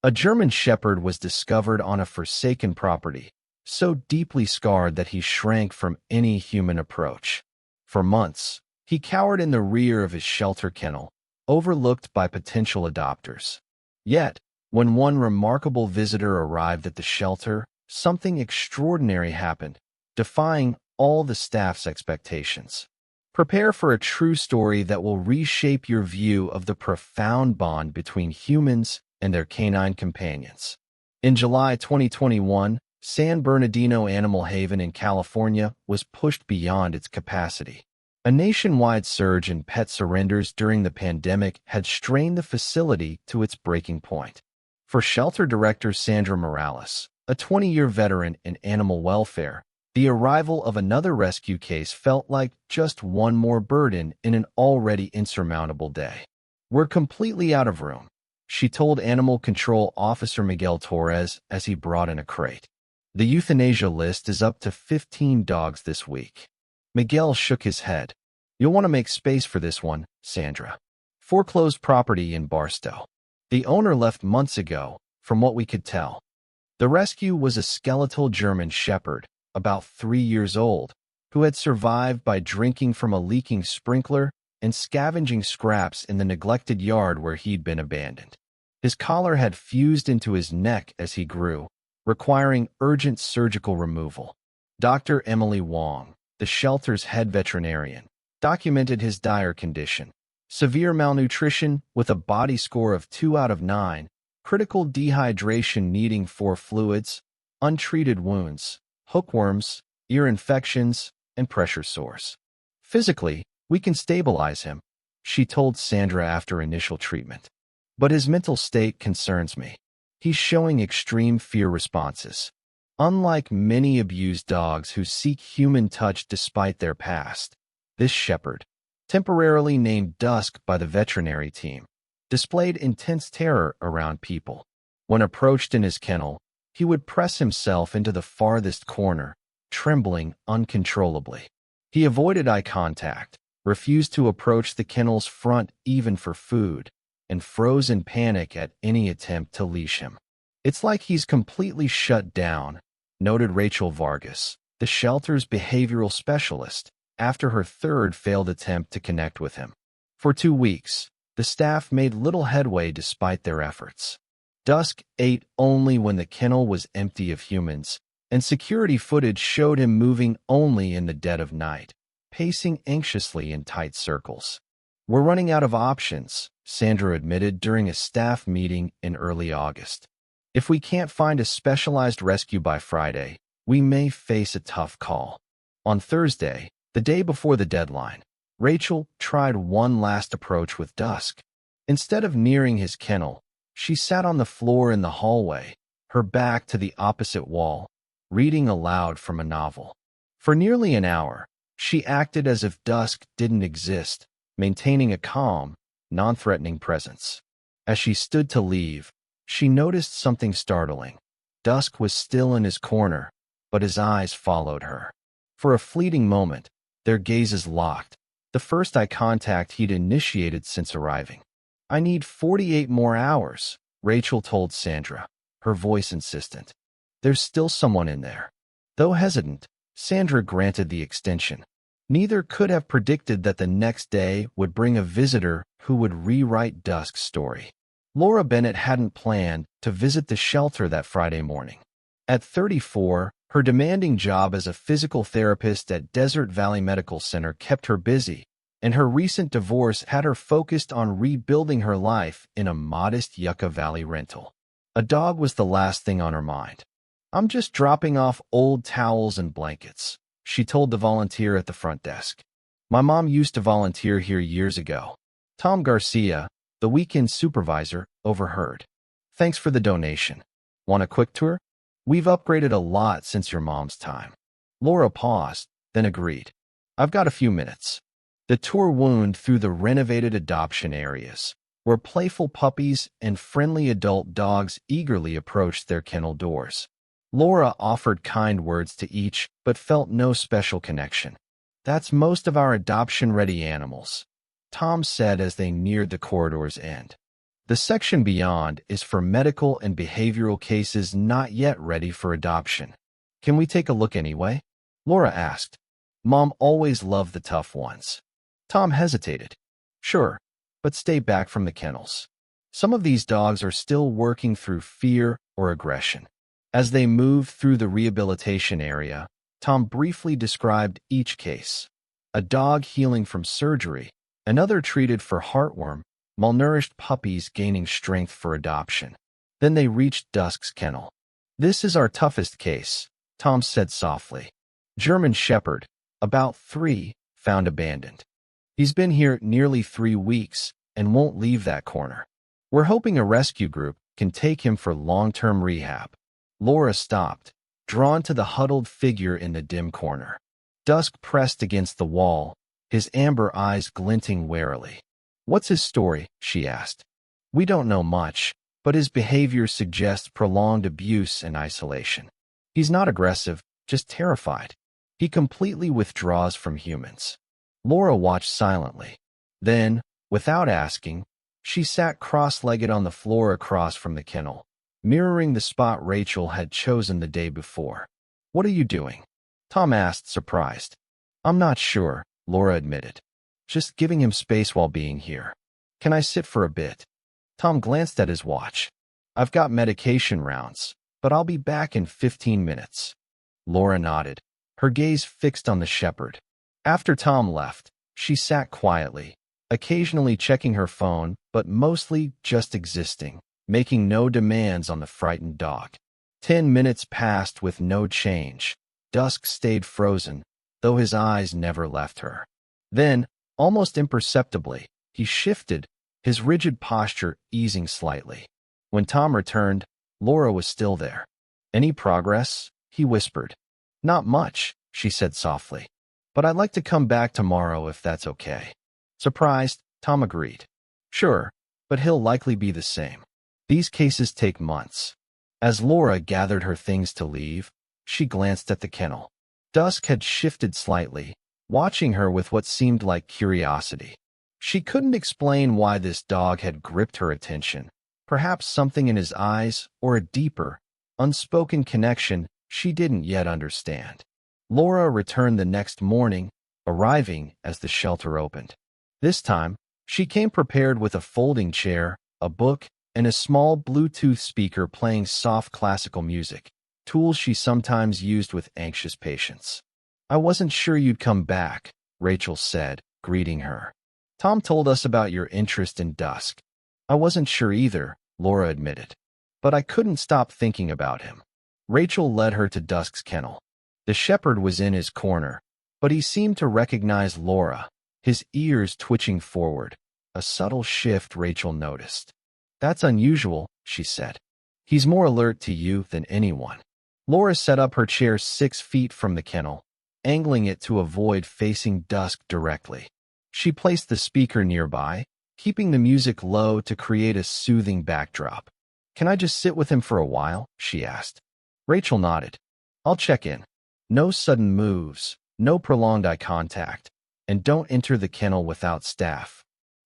A German Shepherd was discovered on a forsaken property, so deeply scarred that he shrank from any human approach. For months, he cowered in the rear of his shelter kennel, overlooked by potential adopters. Yet, when one remarkable visitor arrived at the shelter, something extraordinary happened, defying all the staff's expectations. Prepare for a true story that will reshape your view of the profound bond between humans and their canine companions. In July 2021, San Bernardino Animal Haven in California was pushed beyond its capacity. A nationwide surge in pet surrenders during the pandemic had strained the facility to its breaking point. For shelter director Sandra Morales, a 20-year veteran in animal welfare, the arrival of another rescue case felt like just one more burden in an already insurmountable day. "We're completely out of room," she told Animal Control Officer Miguel Torres as he brought in a crate. "The euthanasia list is up to 15 dogs this week." Miguel shook his head. "You'll want to make space for this one, Sandra." Foreclosed property in Barstow. The owner left months ago, from what we could tell. The rescue was a skeletal German Shepherd, about 3 years old, who had survived by drinking from a leaking sprinkler and scavenging scraps in the neglected yard where he'd been abandoned. His collar had fused into his neck as he grew, requiring urgent surgical removal. Dr. Emily Wong, the shelter's head veterinarian, documented his dire condition: severe malnutrition with a body score of 2 out of 9, critical dehydration needing 4 fluids, untreated wounds, hookworms, ear infections, and pressure sores. "Physically, we can stabilize him," she told Sandra after initial treatment. "But his mental state concerns me. He's showing extreme fear responses. Unlike many abused dogs who seek human touch despite their past, this shepherd, temporarily named Dusk by the veterinary team, displayed intense terror around people. When approached in his kennel, he would press himself into the farthest corner, trembling uncontrollably. He avoided eye contact, refused to approach the kennel's front even for food, and froze in panic at any attempt to leash him. It's like he's completely shut down," noted Rachel Vargas, the shelter's behavioral specialist, after her third failed attempt to connect with him. For 2 weeks, the staff made little headway despite their efforts. Dusk ate only when the kennel was empty of humans, and security footage showed him moving only in the dead of night, pacing anxiously in tight circles. "We're running out of options," Sandra admitted during a staff meeting in early August. "If we can't find a specialized rescue by Friday, we may face a tough call." On Thursday, the day before the deadline, Rachel tried one last approach with Dusk. Instead of nearing his kennel, she sat on the floor in the hallway, her back to the opposite wall, reading aloud from a novel. For nearly an hour, she acted as if Dusk didn't exist, maintaining a calm, non-threatening presence. As she stood to leave, she noticed something startling. Dusk was still in his corner, but his eyes followed her. For a fleeting moment, their gazes locked, the first eye contact he'd initiated since arriving. "I need 48 more hours," Rachel told Sandra, her voice insistent. "There's still someone in there." Though hesitant, Sandra granted the extension. Neither could have predicted that the next day would bring a visitor who would rewrite Dusk's story. Laura Bennett hadn't planned to visit the shelter that Friday morning. At 34, her demanding job as a physical therapist at Desert Valley Medical Center kept her busy, and her recent divorce had her focused on rebuilding her life in a modest Yucca Valley rental. A dog was the last thing on her mind. "I'm just dropping off old towels and blankets," she told the volunteer at the front desk. "My mom used to volunteer here years ago." Tom Garcia, the weekend supervisor, overheard. "Thanks for the donation. Want a quick tour? We've upgraded a lot since your mom's time." Laura paused, then agreed. "I've got a few minutes." The tour wound through the renovated adoption areas, where playful puppies and friendly adult dogs eagerly approached their kennel doors. Laura offered kind words to each, but felt no special connection. "That's most of our adoption-ready animals," Tom said as they neared the corridor's end. The section beyond is for medical and behavioral cases not yet ready for adoption. Can we take a look anyway? Laura asked. Mom always loved the tough ones. Tom hesitated. Sure, but stay back from the kennels. Some of these dogs are still working through fear or aggression. As they moved through the rehabilitation area, Tom briefly described each case. A dog healing from surgery, another treated for heartworm, malnourished puppies gaining strength for adoption. Then they reached Dusk's kennel. This is our toughest case, Tom said softly. German Shepherd, about 3, found abandoned. He's been here nearly 3 weeks and won't leave that corner. We're hoping a rescue group can take him for long-term rehab. Laura stopped, drawn to the huddled figure in the dim corner. Dusk pressed against the wall, his amber eyes glinting warily. What's his story? She asked. We don't know much, but his behavior suggests prolonged abuse and isolation. He's not aggressive, just terrified. He completely withdraws from humans. Laura watched silently. Then, without asking, she sat cross-legged on the floor across from the kennel, mirroring the spot Rachel had chosen the day before. What are you doing? Tom asked, surprised. I'm not sure, Laura admitted. Just giving him space while being here. Can I sit for a bit? Tom glanced at his watch. I've got medication rounds, but I'll be back in 15 minutes. Laura nodded, her gaze fixed on the shepherd. After Tom left, she sat quietly, occasionally checking her phone, but mostly just existing, making no demands on the frightened dog. 10 minutes passed with no change. Dusk stayed frozen, though his eyes never left her. Then, almost imperceptibly, he shifted, his rigid posture easing slightly. When Tom returned, Laura was still there. Any progress? He whispered. Not much, she said softly. But I'd like to come back tomorrow if that's okay. Surprised, Tom agreed. Sure, but he'll likely be the same. These cases take months. As Laura gathered her things to leave, she glanced at the kennel. Dusk had shifted slightly, watching her with what seemed like curiosity. She couldn't explain why this dog had gripped her attention. Perhaps something in his eyes, or a deeper, unspoken connection she didn't yet understand. Laura returned the next morning, arriving as the shelter opened. This time, she came prepared with a folding chair, a book, and a small Bluetooth speaker playing soft classical music, tools she sometimes used with anxious patients. I wasn't sure you'd come back, Rachel said, greeting her. Tom told us about your interest in Dusk. I wasn't sure either, Laura admitted. But I couldn't stop thinking about him. Rachel led her to Dusk's kennel. The shepherd was in his corner, but he seemed to recognize Laura, his ears twitching forward, a subtle shift Rachel noticed. That's unusual, she said. He's more alert to you than anyone. Laura set up her chair 6 feet from the kennel, angling it to avoid facing Dusk directly. She placed the speaker nearby, keeping the music low to create a soothing backdrop. Can I just sit with him for a while? She asked. Rachel nodded. I'll check in. No sudden moves, no prolonged eye contact, and don't enter the kennel without staff.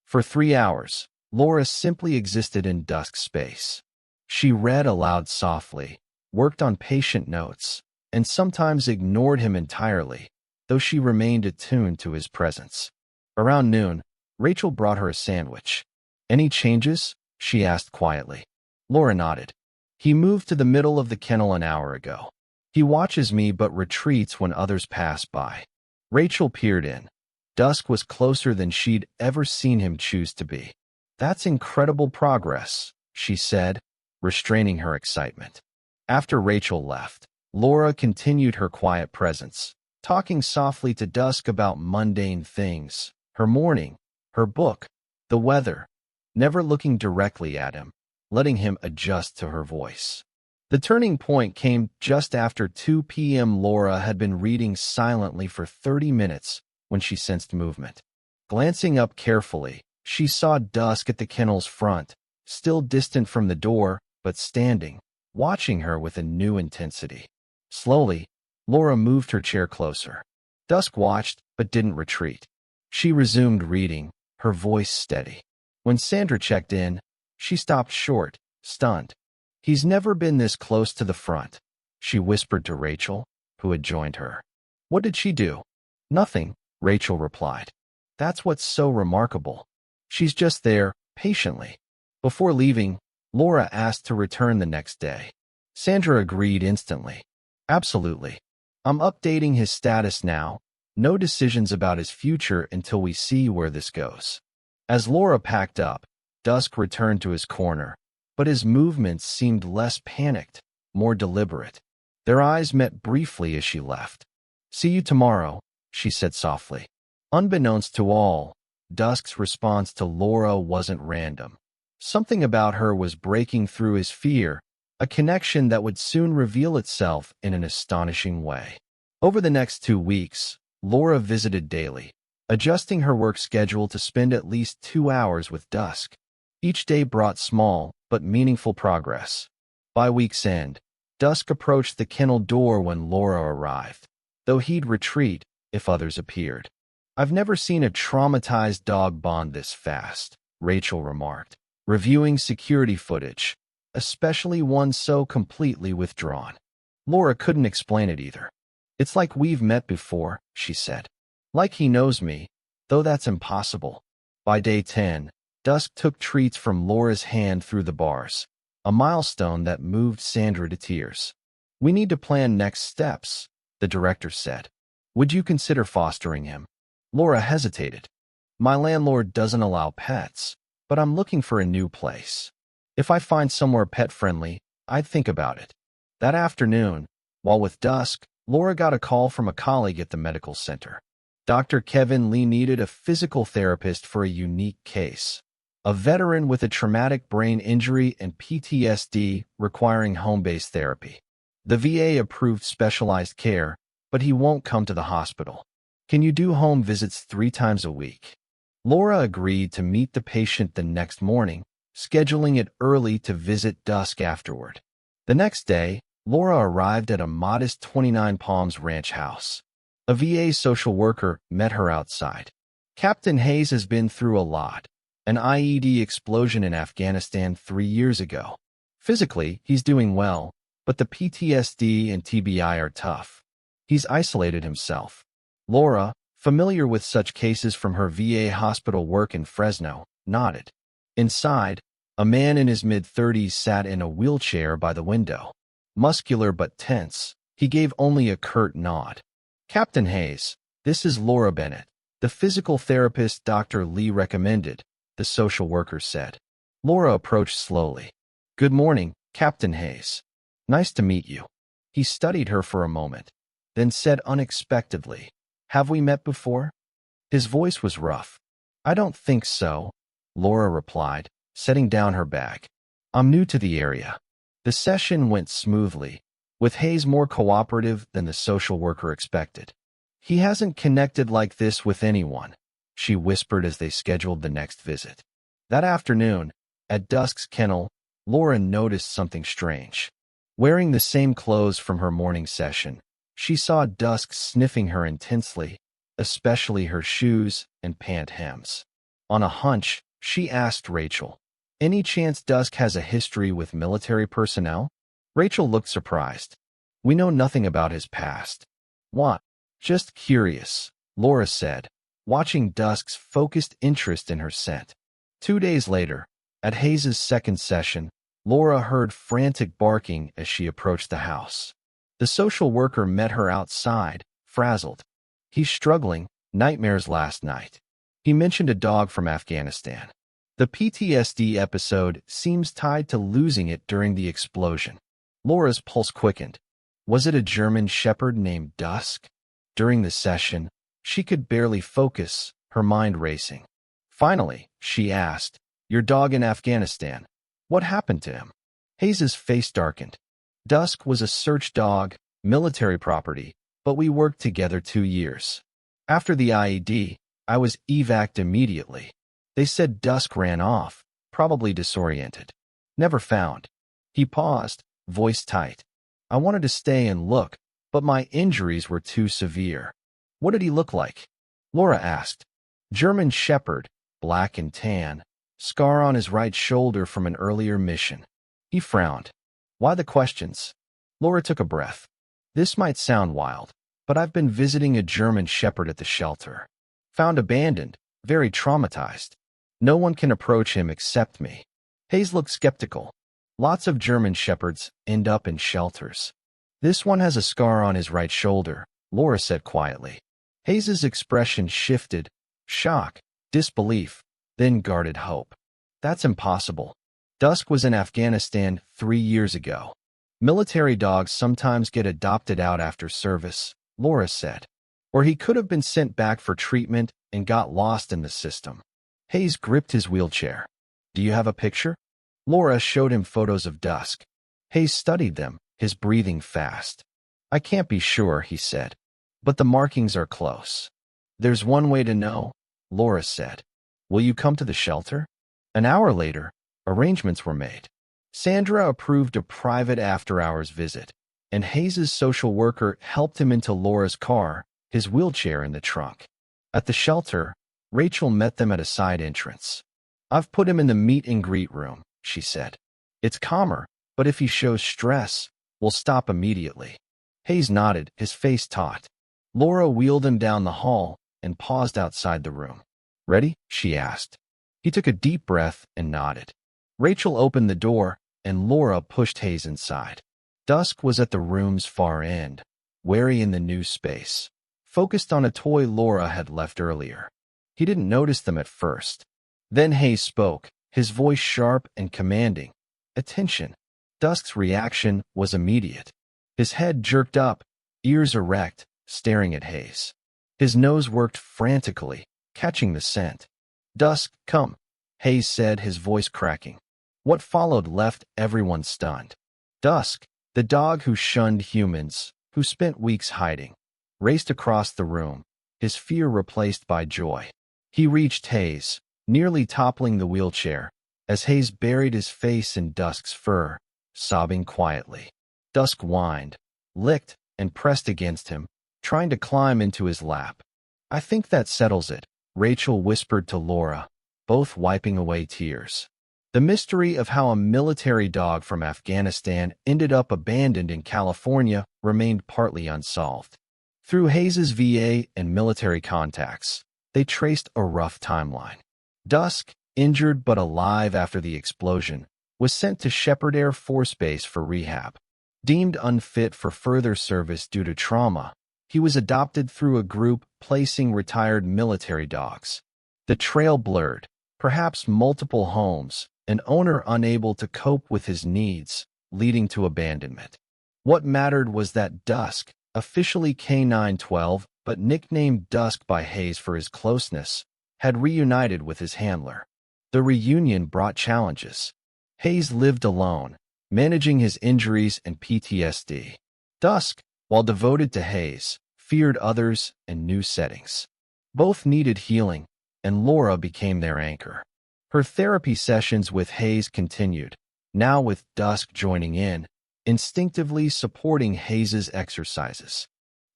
For 3 hours, Laura simply existed in Dusk's space. She read aloud softly, worked on patient notes, and sometimes ignored him entirely, though she remained attuned to his presence. Around noon, Rachel brought her a sandwich. Any changes? She asked quietly. Laura nodded. He moved to the middle of the kennel an hour ago. He watches me but retreats when others pass by. Rachel peered in. Dusk was closer than she'd ever seen him choose to be. That's incredible progress, she said, restraining her excitement. After Rachel left, Laura continued her quiet presence, talking softly to Dusk about mundane things, her morning, her book, the weather, never looking directly at him, letting him adjust to her voice. The turning point came just after 2 p.m. Laura had been reading silently for 30 minutes when she sensed movement. Glancing up carefully, she saw Dusk at the kennel's front, still distant from the door, but standing, watching her with a new intensity. Slowly, Laura moved her chair closer. Dusk watched, but didn't retreat. She resumed reading, her voice steady. When Sandra checked in, She stopped short, stunned. He's never been this close to the front, she whispered to Rachel, who had joined her. What did she do? Nothing, Rachel replied. That's what's so remarkable. She's just there, patiently. Before leaving, Laura asked to return the next day. Sandra agreed instantly. Absolutely. I'm updating his status now. No decisions about his future until we see where this goes. As Laura packed up, Dusk returned to his corner, but his movements seemed less panicked, more deliberate. Their eyes met briefly as she left. See you tomorrow, she said softly. Unbeknownst to all, Dusk's response to Laura wasn't random. Something about her was breaking through his fear, a connection that would soon reveal itself in an astonishing way. Over the next 2 weeks, Laura visited daily, adjusting her work schedule to spend at least 2 hours with Dusk. Each day brought small but meaningful progress. By week's end, Dusk approached the kennel door when Laura arrived, though he'd retreat if others appeared. I've never seen a traumatized dog bond this fast, Rachel remarked, reviewing security footage, especially one so completely withdrawn. Laura couldn't explain it either. It's like we've met before, she said. Like he knows me, though that's impossible. By day 10, Dusk took treats from Laura's hand through the bars, a milestone that moved Sandra to tears. We need to plan next steps, the director said. Would you consider fostering him? Laura hesitated. My landlord doesn't allow pets, but I'm looking for a new place. If I find somewhere pet-friendly, I'd think about it. That afternoon, while with Dusk, Laura got a call from a colleague at the medical center. Dr. Kevin Lee needed a physical therapist for a unique case. A veteran with a traumatic brain injury and PTSD requiring home-based therapy. The VA approved specialized care, but he won't come to the hospital. Can you do home visits 3 times a week? Laura agreed to meet the patient the next morning, scheduling it early to visit Dusk afterward. The next day, Laura arrived at a modest 29 Palms ranch house. A VA social worker met her outside. Captain Hayes has been through a lot. An IED explosion in Afghanistan 3 years ago. Physically, he's doing well, but the PTSD and TBI are tough. He's isolated himself. Laura, familiar with such cases from her VA hospital work in Fresno, nodded. Inside, a man in his mid-30s sat in a wheelchair by the window. Muscular but tense, he gave only a curt nod. Captain Hayes, this is Laura Bennett, the physical therapist Dr. Lee recommended, the social worker said. Laura approached slowly. Good morning, Captain Hayes. Nice to meet you. He studied her for a moment, then said unexpectedly, Have we met before? His voice was rough. I don't think so, Laura replied, setting down her bag. I'm new to the area. The session went smoothly, with Hayes more cooperative than the social worker expected. He hasn't connected like this with anyone, she whispered as they scheduled the next visit. That afternoon, at Dusk's kennel, Laura noticed something strange. Wearing the same clothes from her morning session, she saw Dusk sniffing her intensely, especially her shoes and pant hems. On a hunch, she asked Rachel, Any chance Dusk has a history with military personnel? Rachel looked surprised. We know nothing about his past. What? Just curious, Laura said, watching Dusk's focused interest in her scent. 2 days later, at Hayes's second session, Laura heard frantic barking as she approached the house. The social worker met her outside, frazzled. He's struggling, nightmares last night. He mentioned a dog from Afghanistan. The PTSD episode seems tied to losing it during the explosion. Laura's pulse quickened. Was it a German shepherd named Dusk? During the session, she could barely focus, her mind racing. Finally, she asked, Your dog in Afghanistan, what happened to him? Hayes's face darkened. Dusk was a search dog, military property, but we worked together 2 years. After the IED, I was evac'd immediately. They said Dusk ran off, probably disoriented. Never found. He paused, voice tight. I wanted to stay and look, but my injuries were too severe. What did he look like? Laura asked. German shepherd, black and tan, scar on his right shoulder from an earlier mission. He frowned. Why the questions? Laura took a breath. This might sound wild, but I've been visiting a German shepherd at the shelter. Found abandoned, very traumatized. No one can approach him except me. Hayes looked skeptical. Lots of German shepherds end up in shelters. This one has a scar on his right shoulder, Laura said quietly. Hayes's expression shifted, shock, disbelief, then guarded hope. That's impossible. Dusk was in Afghanistan 3 years ago. Military dogs sometimes get adopted out after service, Laura said. Or he could have been sent back for treatment and got lost in the system. Hayes gripped his wheelchair. Do you have a picture? Laura showed him photos of Dusk. Hayes studied them, his breathing fast. I can't be sure, he said. But the markings are close. There's one way to know, Laura said. Will you come to the shelter? An hour later, arrangements were made. Sandra approved a private after-hours visit, and Hayes's social worker helped him into Laura's car, his wheelchair in the trunk. At the shelter, Rachel met them at a side entrance. I've put him in the meet and greet room, she said. It's calmer, but if he shows stress, we'll stop immediately. Hayes nodded, his face taut. Laura wheeled him down the hall and paused outside the room. Ready? She asked. He took a deep breath and nodded. Rachel opened the door, and Laura pushed Hayes inside. Dusk was at the room's far end, wary in the new space, focused on a toy Laura had left earlier. He didn't notice them at first. Then Hayes spoke, his voice sharp and commanding. Attention. Dusk's reaction was immediate. His head jerked up, ears erect, staring at Hayes. His nose worked frantically, catching the scent. Dusk, come, Hayes said, his voice cracking. What followed left everyone stunned. Dusk, the dog who shunned humans, who spent weeks hiding, raced across the room, his fear replaced by joy. He reached Hayes, nearly toppling the wheelchair, as Hayes buried his face in Dusk's fur, sobbing quietly. Dusk whined, licked, and pressed against him, trying to climb into his lap. I think that settles it, Rachel whispered to Laura, both wiping away tears. The mystery of how a military dog from Afghanistan ended up abandoned in California remained partly unsolved. Through Hayes's VA and military contacts, they traced a rough timeline. Dusk, injured but alive after the explosion, was sent to Shepherd Air Force Base for rehab. Deemed unfit for further service due to trauma, he was adopted through a group placing retired military dogs. The trail blurred, perhaps multiple homes, an owner unable to cope with his needs, leading to abandonment. What mattered was that Dusk, officially K912 but nicknamed Dusk by Hayes for his closeness, had reunited with his handler. The reunion brought challenges. Hayes lived alone, managing his injuries and PTSD. Dusk, while devoted to Hayes, feared others and new settings. Both needed healing, and Laura became their anchor. Her therapy sessions with Hayes continued, now with Dusk joining in, instinctively supporting Hayes's exercises.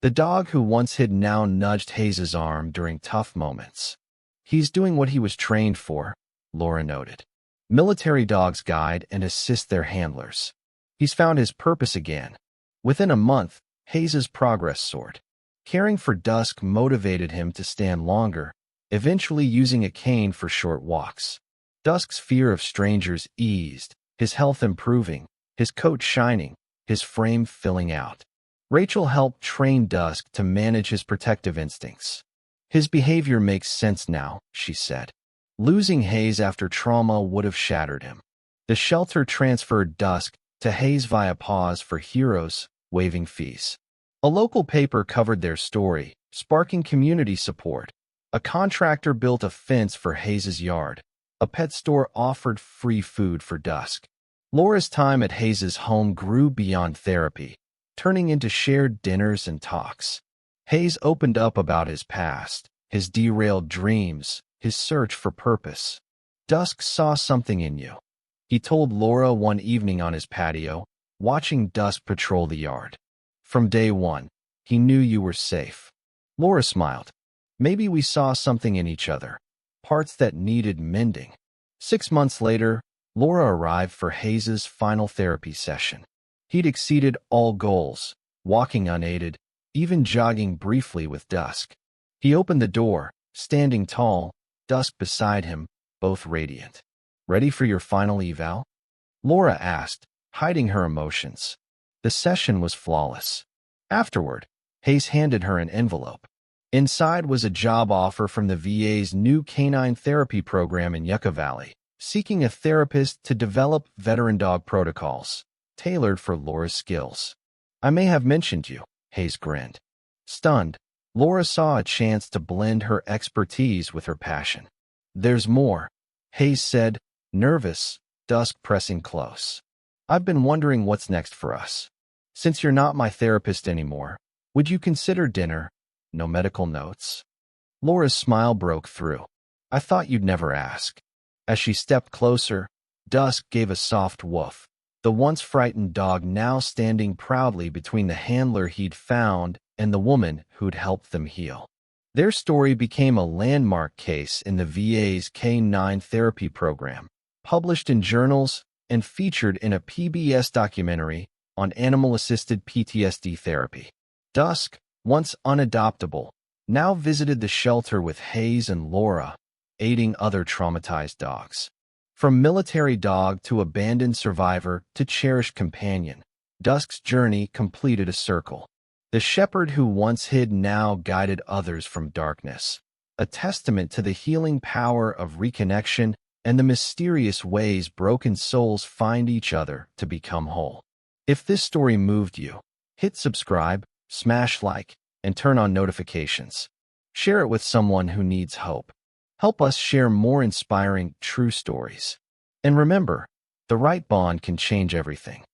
The dog who once hid now nudged Hayes's arm during tough moments. He's doing what he was trained for, Laura noted. Military dogs guide and assist their handlers. He's found his purpose again. Within a month, Hayes's progress soared. Caring for Dusk motivated him to stand longer, eventually using a cane for short walks. Dusk's fear of strangers eased, his health improving, his coat shining, his frame filling out. Rachel helped train Dusk to manage his protective instincts. His behavior makes sense now, she said. Losing Hayes after trauma would have shattered him. The shelter transferred Dusk to Hayes via Paws for Heroes, waiving fees. A local paper covered their story, sparking community support. A contractor built a fence for Hayes's yard. A pet store offered free food for Dusk. Laura's time at Hayes's home grew beyond therapy, turning into shared dinners and talks. Hayes opened up about his past, his derailed dreams, his search for purpose. Dusk saw something in you, he told Laura one evening on his patio, watching Dusk patrol the yard. From day one, he knew you were safe. Laura smiled. Maybe we saw something in each other, parts that needed mending. 6 months later, Laura arrived for Hayes's final therapy session. He'd exceeded all goals, walking unaided, even jogging briefly with Dusk. He opened the door, standing tall, Dusk beside him, both radiant. "Ready for your final eval?" Laura asked, hiding her emotions. The session was flawless. Afterward, Hayes handed her an envelope. Inside was a job offer from the VA's new canine therapy program in Yucca Valley, seeking a therapist to develop veteran dog protocols, tailored for Laura's skills. "I may have mentioned you," Hayes grinned. Stunned, Laura saw a chance to blend her expertise with her passion. "There's more," Hayes said, nervous, Dusk pressing close. "I've been wondering what's next for us. Since you're not my therapist anymore, would you consider dinner? No medical notes?" Laura's smile broke through. "I thought you'd never ask." As she stepped closer, Dusk gave a soft woof, the once frightened dog now standing proudly between the handler he'd found and the woman who'd helped them heal. Their story became a landmark case in the VA's K9 therapy program, published in journals and featured in a PBS documentary on animal-assisted PTSD therapy. Dusk, once unadoptable, now visited the shelter with Hayes and Laura, aiding other traumatized dogs. From military dog to abandoned survivor to cherished companion, Dusk's journey completed a circle. The shepherd who once hid now guided others from darkness, a testament to the healing power of reconnection and the mysterious ways broken souls find each other to become whole. If this story moved you, hit subscribe, smash like, and turn on notifications. Share it with someone who needs hope. Help us share more inspiring, true stories. And remember, the right bond can change everything.